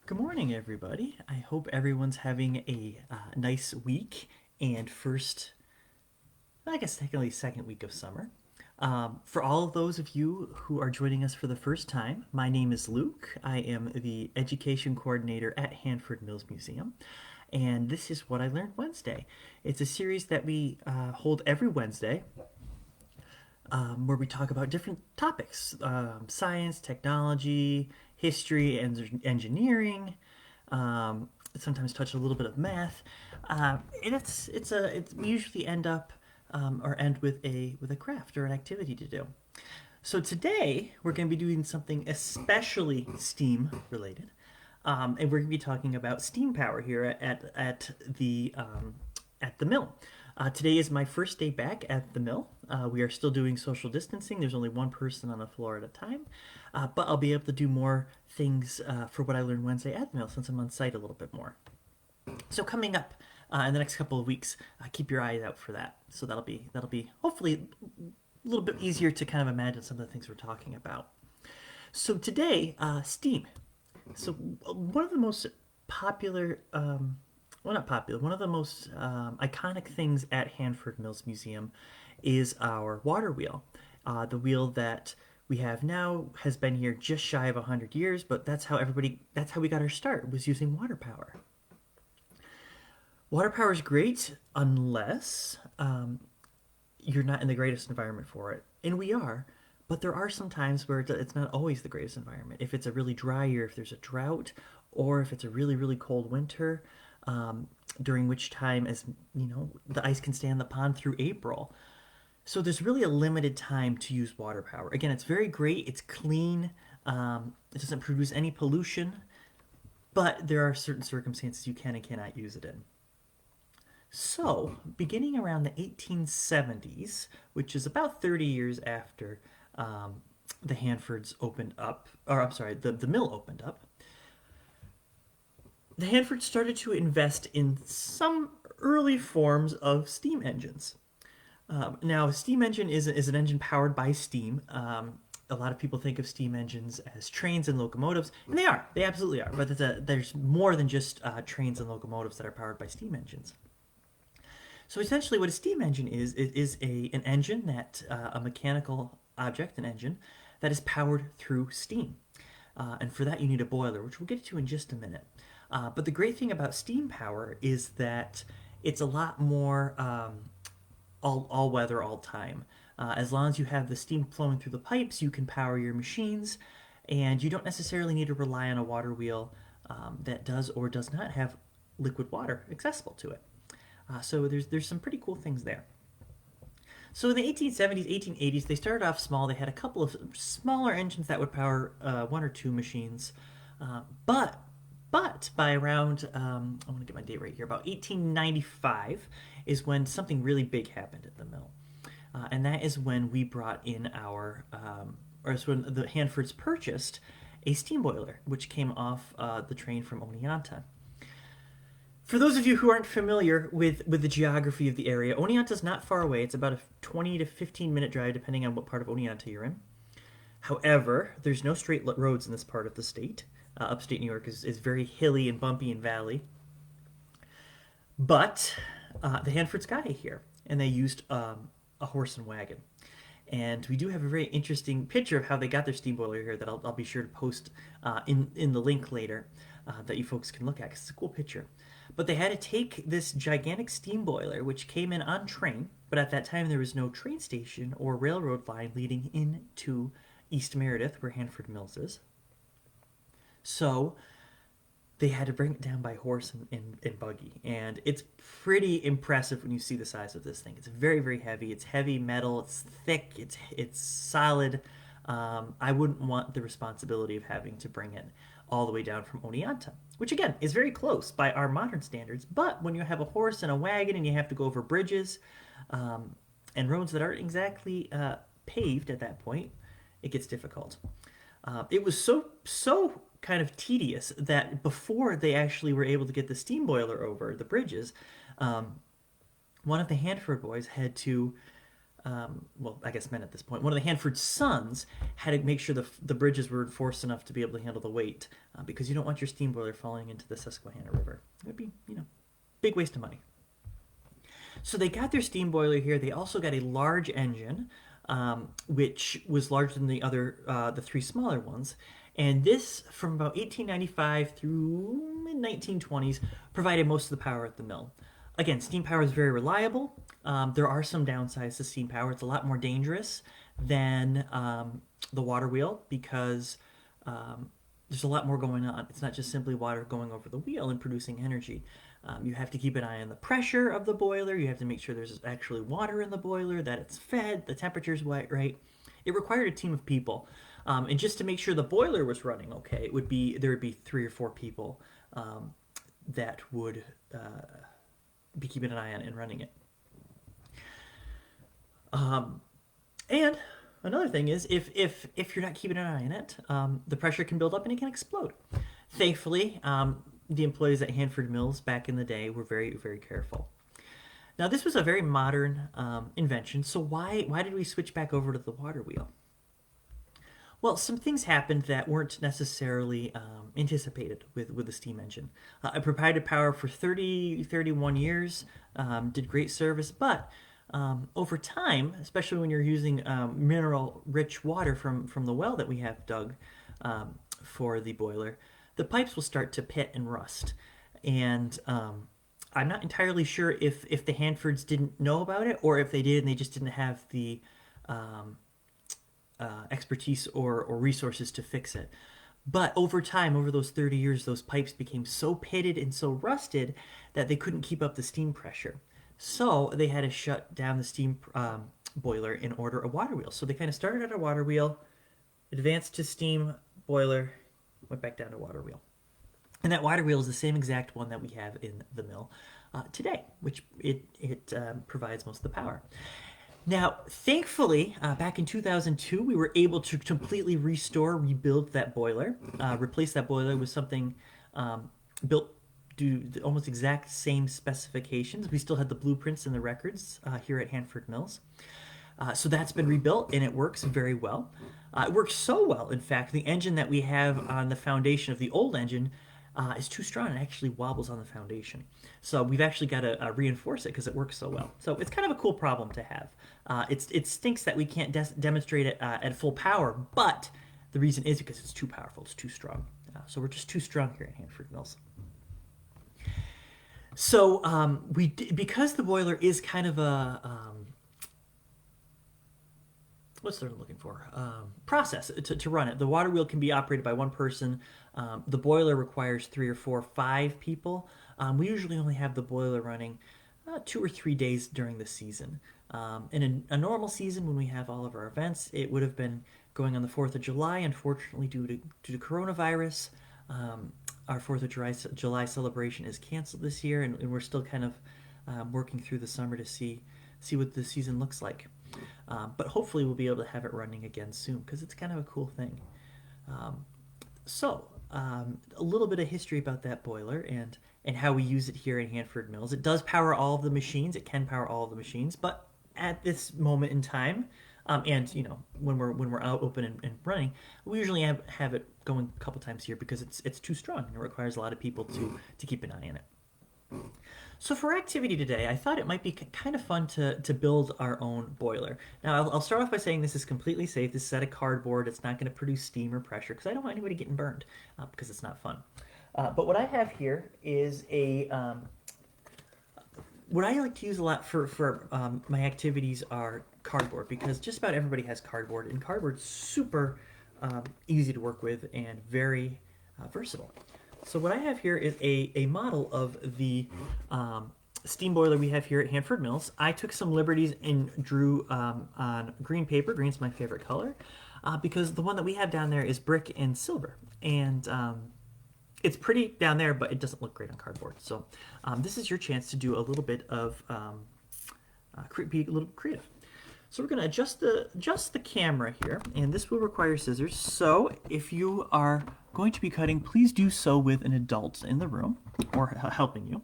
Good morning, everybody. I hope everyone's having a nice week and I guess technically second week of summer. For all of those of you who are joining us for the first time, my name is Luke. I am the education coordinator at Hanford Mills Museum, and this is What I Learned Wednesday. It's a series that we hold every Wednesday where we talk about different topics science, technology, history, and engineering. Sometimes touch a little bit of math. And we usually end up or end with a craft or an activity to do. So today we're going to be doing something especially STEAM related. And we're going to be talking about steam power here at the mill. Today is my first day back at the mill. We are still doing social distancing. There's only one person on the floor at a time, but I'll be able to do more things for What I Learned Wednesday at the mill since I'm on site a little bit more. So coming up in the next couple of weeks, keep your eyes out for that. So that'll be hopefully a little bit easier to kind of imagine some of the things we're talking about. So today, steam. So one of the most popular, well, not popular, one of the most iconic things at Hanford Mills Museum is our water wheel. The wheel that we have now has been here just shy of 100 years, but that's how we got our start, was using water power. Water power is great unless you're not in the greatest environment for it. And we are, but there are some times where it's not always the greatest environment. If it's a really dry year, if there's a drought, or if it's a really, really cold winter, during which time, as you know, the ice can stay in the pond through April. So there's really a limited time to use water power. Again, it's very great, it's clean, it doesn't produce any pollution, but there are certain circumstances you can and cannot use it in. So, beginning around the 1870s, which is about 30 years after the Hanfords opened up, or I'm sorry, the mill opened up, the Hanfords started to invest in some early forms of steam engines. Now, a steam engine is an engine powered by steam. A lot of people think of steam engines as trains and locomotives, and they are. They absolutely are. But there's more than just trains and locomotives that are powered by steam engines. So essentially, what a steam engine is, it is an engine that a mechanical object, an engine that is powered through steam. And for that, you need a boiler, which we'll get to in just a minute. But the great thing about steam power is that it's a lot more all weather, all time. As long as you have the steam flowing through the pipes, you can power your machines, and you don't necessarily need to rely on a water wheel that does or does not have liquid water accessible to it. So there's some pretty cool things there. So in the 1870s, 1880s, they started off small. They had a couple of smaller engines that would power one or two machines, but by around I want to get my date right here, about 1895 is when something really big happened at the mill, and that is when we brought in or it's when the Hanfords purchased a steam boiler, which came off the train from Oneonta. For those of you who aren't familiar with the geography of the area, Oneonta is not far away. It's about a 20 to 15-minute drive, depending on what part of Oneonta you're in. However, there's no straight roads in this part of the state. Upstate New York is very hilly and bumpy and valley. But the Hanfords got it here, and they used a horse and wagon. And we do have a very interesting picture of how they got their steam boiler here that I'll be sure to post in the link later that you folks can look at, because it's a cool picture. But they had to take this gigantic steam boiler, which came in on train, but at that time there was no train station or railroad line leading into East Meredith, where Hanford Mills is. So they had to bring it down by horse and buggy. And it's pretty impressive when you see the size of this thing. It's very, very heavy. It's heavy metal. It's thick. It's solid. I wouldn't want the responsibility of having to bring it all the way down from Oneonta, which again is very close by our modern standards. But when you have a horse and a wagon and you have to go over bridges and roads that aren't exactly paved at that point, it gets difficult. It was so kind of tedious that before they actually were able to get the steam boiler over the bridges, one of the Hanford boys had to well, I guess men at this point, one of the Hanford sons had to make sure the bridges were enforced enough to be able to handle the weight, because you don't want your steam boiler falling into the Susquehanna River. It would be, big waste of money. So they got their steam boiler here. They also got a large engine, which was larger than the three smaller ones. And this, from about 1895 through mid 1920s, provided most of the power at the mill. Again, steam power is very reliable. There are some downsides to steam power. It's a lot more dangerous than the water wheel because there's a lot more going on. It's not just simply water going over the wheel and producing energy. You have to keep an eye on the pressure of the boiler. You have to make sure there's actually water in the boiler, that it's fed, the temperature's right. It required a team of people. And just to make sure the boiler was running okay, there would be 3 or 4 people that would be keeping an eye on it and running it. And another thing is, if you're not keeping an eye on it, the pressure can build up and it can explode. Thankfully, the employees at Hanford Mills back in the day were very, very careful. Now, this was a very modern invention, so why did we switch back over to the water wheel? Well, some things happened that weren't necessarily anticipated with the steam engine. It provided power for 31 years, did great service, but over time, especially when you're using mineral-rich water from the well that we have dug for the boiler, the pipes will start to pit and rust. And I'm not entirely sure if the Hanfords didn't know about it or if they did and they just didn't have the expertise or resources to fix it. But over time, over those 30 years, those pipes became so pitted and so rusted that they couldn't keep up the steam pressure. So they had to shut down the steam boiler and order a water wheel. So they kind of started at a water wheel, advanced to steam boiler, went back down to water wheel. And that water wheel is the same exact one that we have in the mill today, which it provides most of the power. Now, thankfully, back in 2002, we were able to completely rebuild that boiler, replace that boiler with something built to the almost exact same specifications. We still had the blueprints and the records here at Hanford Mills. So that's been rebuilt, and it works very well. It works so well, in fact, the engine that we have on the foundation of the old engine is too strong and actually wobbles on the foundation. So we've actually got to reinforce it because it works so well. So it's kind of a cool problem to have. It stinks that we can't demonstrate it at full power, but the reason is because it's too powerful, it's too strong. So we're just too strong here at Hanford Mills. So because the boiler is kind of a what's the word I'm looking for? Process to run it. The water wheel can be operated by one person. The boiler requires 3 or 4 or 5 people. We usually only have the boiler running 2 or 3 days during the season. In a normal season, when we have all of our events, it would have been going on the 4th of July. Unfortunately, due to coronavirus, our 4th of July celebration is canceled this year, and we're still kind of working through the summer to see what the season looks like. But hopefully we'll be able to have it running again soon because it's kind of a cool thing. A little bit of history about that boiler and how we use it here at Hanford Mills. It does power all of the machines. It can power all of the machines, but at this moment in time, and when we're out open and running, we usually have it going a couple times a year because it's too strong and it requires a lot of people to keep an eye on it. So for our activity today, I thought it might be kind of fun to build our own boiler. Now, I'll start off by saying this is completely safe. This is out of cardboard. It's not going to produce steam or pressure because I don't want anybody getting burned because it's not fun. But what I have here is what I like to use a lot for my activities are cardboard because just about everybody has cardboard, and cardboard's super easy to work with and very versatile. So what I have here is a model of the steam boiler we have here at Hanford Mills. I took some liberties and drew on green paper. Green's my favorite color because the one that we have down there is brick and silver. And it's pretty down there, but it doesn't look great on cardboard. So this is your chance to do a little bit of be a little creative. So we're going to adjust the camera here, and this will require scissors. So if you are going to be cutting, please do so with an adult in the room or helping you.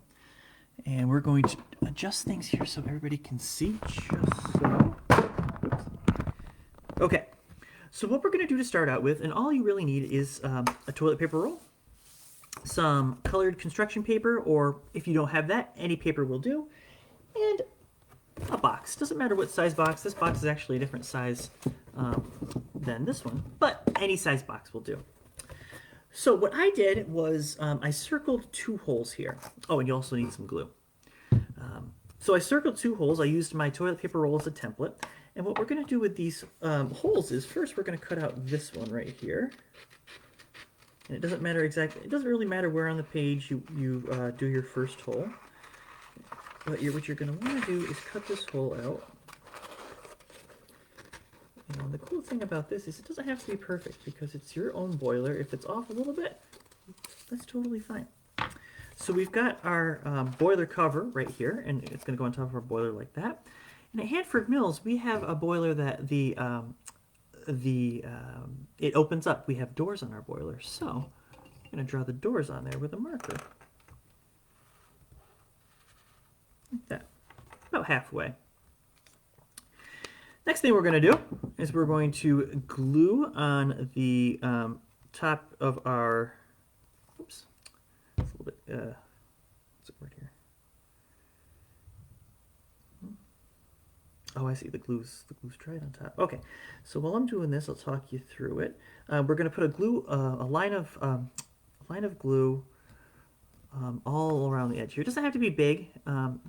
And we're going to adjust things here so everybody can see, just so. Okay, so what we're going to do to start out with, and all you really need is a toilet paper roll, some colored construction paper, or if you don't have that, any paper will do, and a box. Doesn't matter what size box. This box is actually a different size than this one, but any size box will do. So what I did was I circled 2 holes here. Oh, and you also need some glue. So I circled 2 holes. I used my toilet paper roll as a template. And what we're going to do with these holes is first we're going to cut out this one right here. And it doesn't matter exactly, it doesn't really matter where on the page you do your first hole. But what you're going to want to do is cut this hole out. And the cool thing about this is it doesn't have to be perfect because it's your own boiler. If it's off a little bit, that's totally fine. So we've got our boiler cover right here, and it's going to go on top of our boiler like that. And at Hanford Mills, we have a boiler that it opens up. We have doors on our boiler, so I'm going to draw the doors on there with a marker. Like that, about halfway. Next thing we're going to do is we're going to glue on the top of our, oops, it's a little bit, what's the word here? Oh, I see, the glue's dried on top. Okay, so while I'm doing this, I'll talk you through it. We're going to put a line of glue all around the edge here. It doesn't have to be big,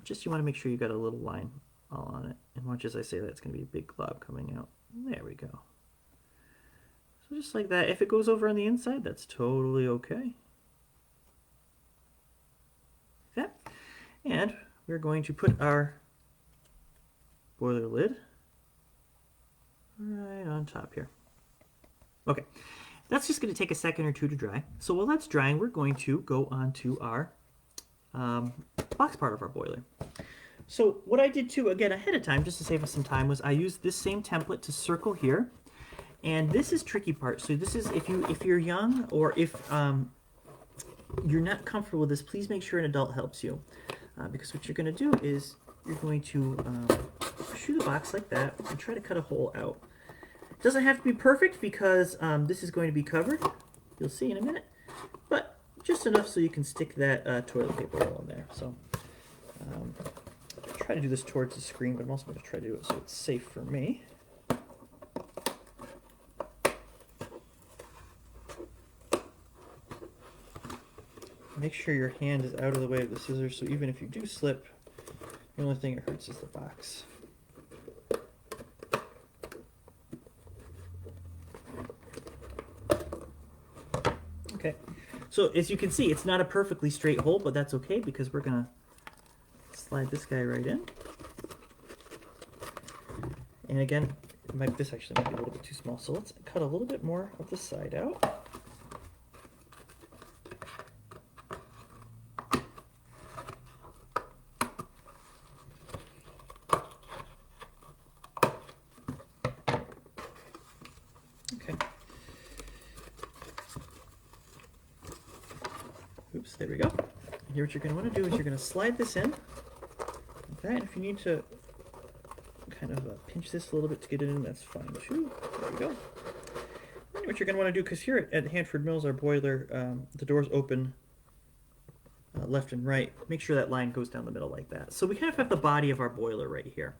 just you want to make sure you got a little line all on it. And watch as I say that, it's going to be a big glob coming out. There we go. So just like that. If it goes over on the inside, that's totally okay. Like that. And we're going to put our boiler lid right on top here. Okay, that's just going to take a second or two to dry. So while that's drying, we're going to go on to our box part of our boiler. So what I did too, again, ahead of time, just to save us some time, was I used this same template to circle here. And this is tricky part. So this is, if you're young or if you're not comfortable with this, please make sure an adult helps you. Because what you're going to do is you're going to shoot a box like that and try to cut a hole out. It doesn't have to be perfect because this is going to be covered. You'll see in a minute. But just enough so you can stick that toilet paper roll in there. So try to do this towards the screen, but I'm also going to try to do it so it's safe for me. Make sure your hand is out of the way of the scissors, so even if you do slip, the only thing it hurts is the box. Okay, so as you can see, it's not a perfectly straight hole, but that's okay because we're going to slide this guy right in. And again, this actually might be a little bit too small, so let's cut a little bit more of the side out. Okay. Oops, there we go. Here what you're going to want to do is you're going to slide this in. Like that. If you need to kind of pinch this a little bit to get it in, that's fine too. There we go. And what you're going to want to do, because here at Hanford Mills, our boiler, the doors open left and right. Make sure that line goes down the middle like that. So we kind of have the body of our boiler right here.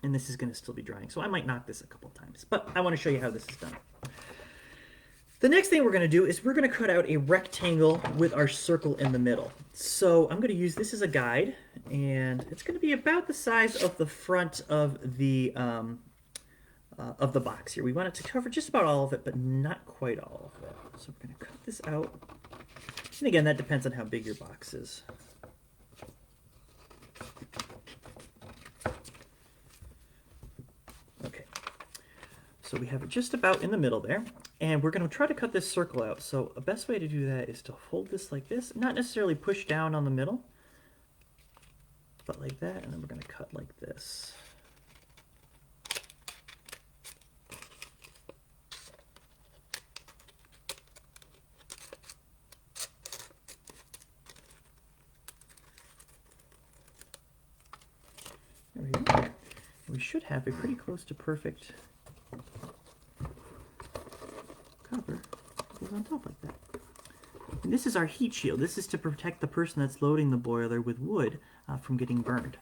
And this is going to still be drying. So I might knock this a couple times, but I want to show you how this is done. The next thing we're going to do is we're going to cut out a rectangle with our circle in the middle. So I'm going to use this as a guide, and it's going to be about the size of the front of the box here. We want it to cover just about all of it, but not quite all of it. So we're going to cut this out. And again, that depends on how big your box is. Okay. So we have it just about in the middle there. And we're going to try to cut this circle out. So the best way to do that is to hold this like this, not necessarily push down on the middle, but like that, and then we're going to cut like this. There we go. We should have a pretty close to perfect on top like that. And this is our heat shield. This is to protect the person that's loading the boiler with wood from getting burned.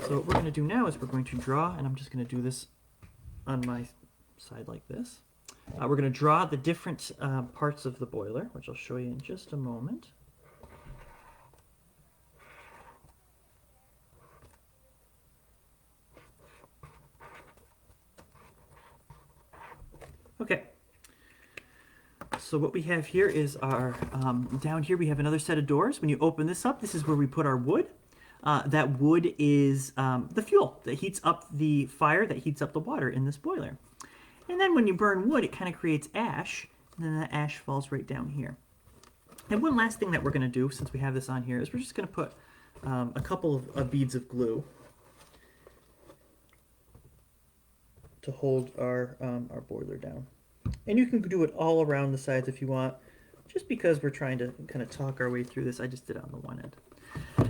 So what we're going to do now is we're going to draw, and I'm just going to do this on my side like this. We're going to draw the different parts of the boiler, which I'll show you in just a moment. Okay. So what we have here is our, down here we have another set of doors. When you open this up, this is where we put our wood. That wood is the fuel that heats up the fire, that heats up the water in this boiler. And then when you burn wood, it kind of creates ash, and then that ash falls right down here. And one last thing that we're going to do, since we have this on here, is we're just going to put a couple of beads of glue to hold our boiler down. And you can do it all around the sides if you want. Just because we're trying to kind of talk our way through this, I just did it on the one end.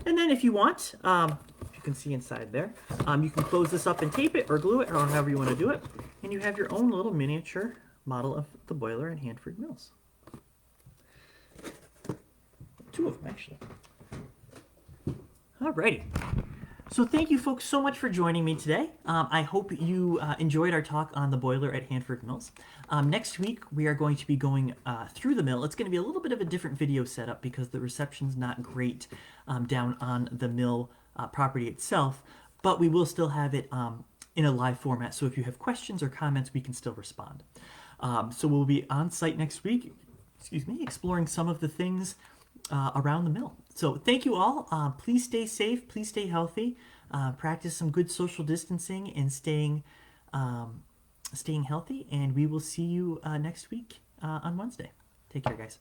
And then if you want, you can see inside there, you can close this up and tape it or glue it or however you want to do it. And you have your own little miniature model of the boiler at Hanford Mills. Two of them, actually. Alrighty. So thank you folks so much for joining me today. I hope you enjoyed our talk on the boiler at Hanford Mills. Next week we are going to be going through the mill. It's going to be a little bit of a different video setup because the reception's not great down on the mill property itself, but we will still have it in a live format. So if you have questions or comments, we can still respond. So we'll be on site next week, exploring some of the things around the mill. So thank you all. Please stay safe. Please stay healthy. Practice some good social distancing and staying healthy. And we will see you next week on Wednesday. Take care, guys.